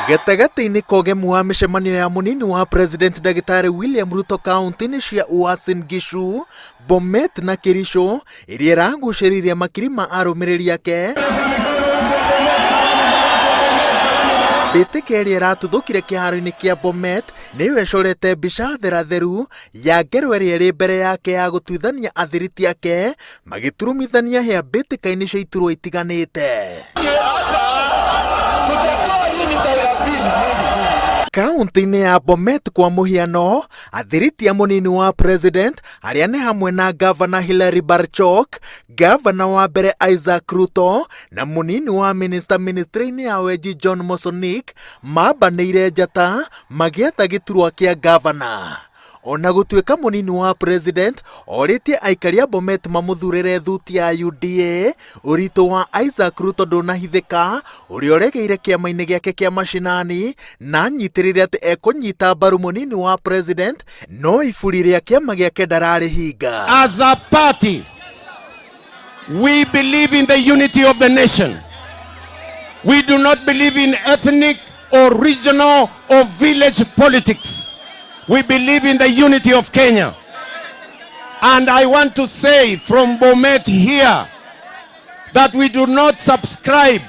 Gatagatĩ-inĩ ka ũgemu wa mĩcemanio ya mũnini wa President Ndagĩtarĩ William Ruto kaunti-inĩ cia Uasin Gishu, Bomet na Kericho, ĩrĩa ĩragucĩrĩirie makiri ma arũmĩrĩri ake, mbĩtĩka ĩrĩa ĩratuthũkire kĩharo-inĩ kĩa Bomet nĩyo ĩcorete mbica theratheru ya ngero ĩrĩa ĩrĩ mbere yake ya gũtuithania athiriti ake magĩturumithania hĩa mbĩtĩka-inĩ cia iturwa itiganĩte. Kaunti-inĩ ya Bomet kwa mũhiano, athiriti a mũnini wa President arĩa nĩ hamwe na Gavana Hilary Barchok, Gavana wa mbere Isaac Ruto na mũnini wa Minister Ministry-inĩ ya Wenji John Mosonik mambanĩire njata magĩetha gĩturwa kĩa Gavana. Ona gũtuĩka mũnini wa President orĩtie aikari a Bomet mamũthurĩre thuti ya UDA, ũritũ wa Isaac Ruto ndũnahithĩka, ũrĩa ũregeire kĩama-inĩ gĩake kĩa mashinani na nyitĩrĩire atĩ ekũnyita mbaru mũnini wa President, no iburi rĩa kĩama gĩake ndararĩhinga. As a party, we believe in the unity of the nation. We do not believe in ethnic or regional or village politics. We believe in the unity of Kenya. And I want to say from Bomet here that we do not subscribe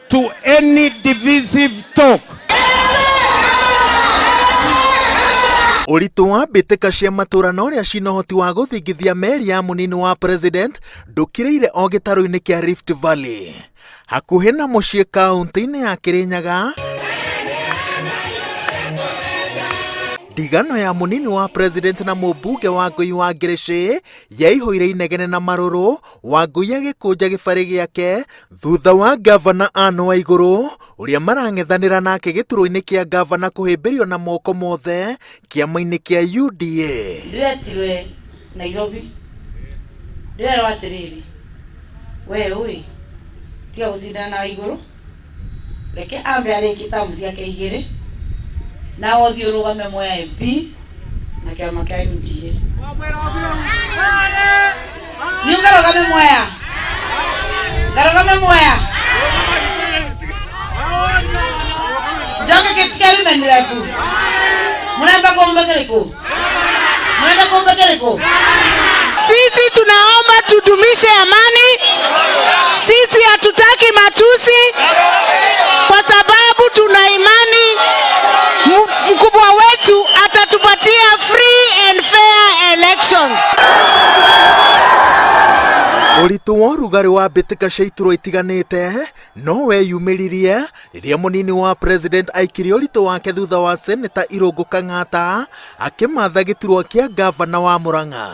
to any divisive talk. Ũritũ wa mbĩtĩka cia matũra na ũrĩa cina ũhoti wa gũthingithia meri ya mũnini wa President ndũkĩrĩire o gĩtarũ-inĩ kĩa Rift Valley. Hakuhĩ na mũciĩ kaunti-inĩ ya Kĩrĩnyaga, ndigano ya mũnini wa President na mũmbunge Wangũi wa Ngĩrĩcĩ yaihũire inegene na marũrũ, Wangũi agĩkũnja gĩbarĩ gĩake thutha wa Gavana Anne Waigũrũ ũrĩa marang'ethanĩra nake gĩturwa-inĩ kĩa Gavana kũhĩmbĩrio na moko mothe kĩama-inĩ kĩa UDA. Ndiretirwe Nairobi, ndirerwo atĩrĩrĩ, we ũĩ tiga gũcindana na Waigũrũ, reke ambe arĩkie tamu ciake igĩrĩ na othe ũrũgame Mwea MP na kĩama kĩa UDA. Nĩ ngarũgame Mwea, ngarũgame Mwea, njoke kiti kĩa women rep. Mnaenda kuomba kĩrĩkũ? Mnaenda kuomba kĩrĩkũ? Sisi tunaomba tudumishe amani. Sisi hatutaki matusi kwa sababu tuna imani mkubwa wetu atatupatia free and fair elections. Ũritũ wa ũrugarĩ wa mbĩtĩka cia iturwa itiganĩte nowe yumĩririe rĩrĩa mũnini wa President aikirie ũritũ wake thutha wa Senator Irũngũ Kang'ata akĩmatha gĩturwa kĩa Gavana wa Murang'a.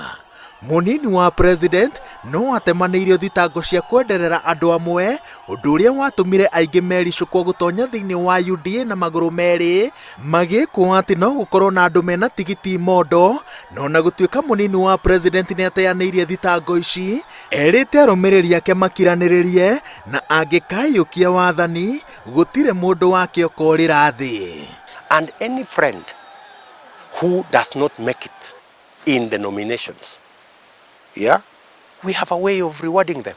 Mũnini wa President no atemanĩirio thitango cia kwenderera andũ amwe, ũndũ ũrĩa watũmire aingĩ mericũkwo gũtonya thĩinĩ wa UDA na magũrũ merĩ, magĩkwo atĩ no gũkorwo na andũ mena tigiti mondo, no na gũtuĩka mũnini wa President nĩ ateanĩirie thitango ici, erĩte arũmĩrĩri ake makiranĩrĩrie na angĩkayũkia wathani gũtirĩ mũndũ wake ũkorĩra thĩ. And any friend who does not make it in the nominations, we have a way of rewarding them.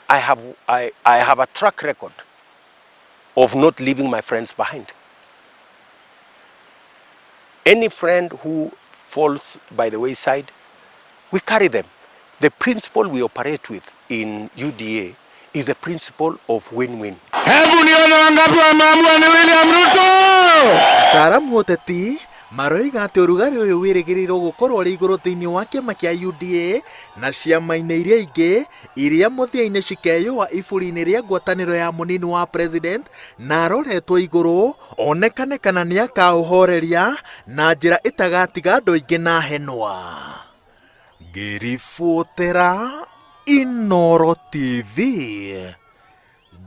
I have a track record of not leaving my friends behind. Any friend who falls by the wayside, we carry them. The principle we operate with in UDA is the principle of win-win. Hebu nione wangapi wameamua ni William Ruto. Taaramu ũteti maroiga atĩ ũrugarĩ ũyũ wĩrĩgĩrĩirwo gũkorwo ũrĩ igũrũ thĩinĩ wa kĩama kĩa UDA na ciama-inĩ iria ingĩ iria mũthia-inĩ cikeyũa iburi-inĩ rĩa ngwatanĩro ya mũnini wa President na aroretwo igũrũ onekane kana nĩ akaũhoreria na njĩra ĩtagatiga andũ aingĩ na henwa. Ngĩribotera Inooro TV,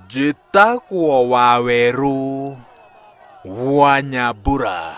njĩtagwo Wawerũ wa Nyambura.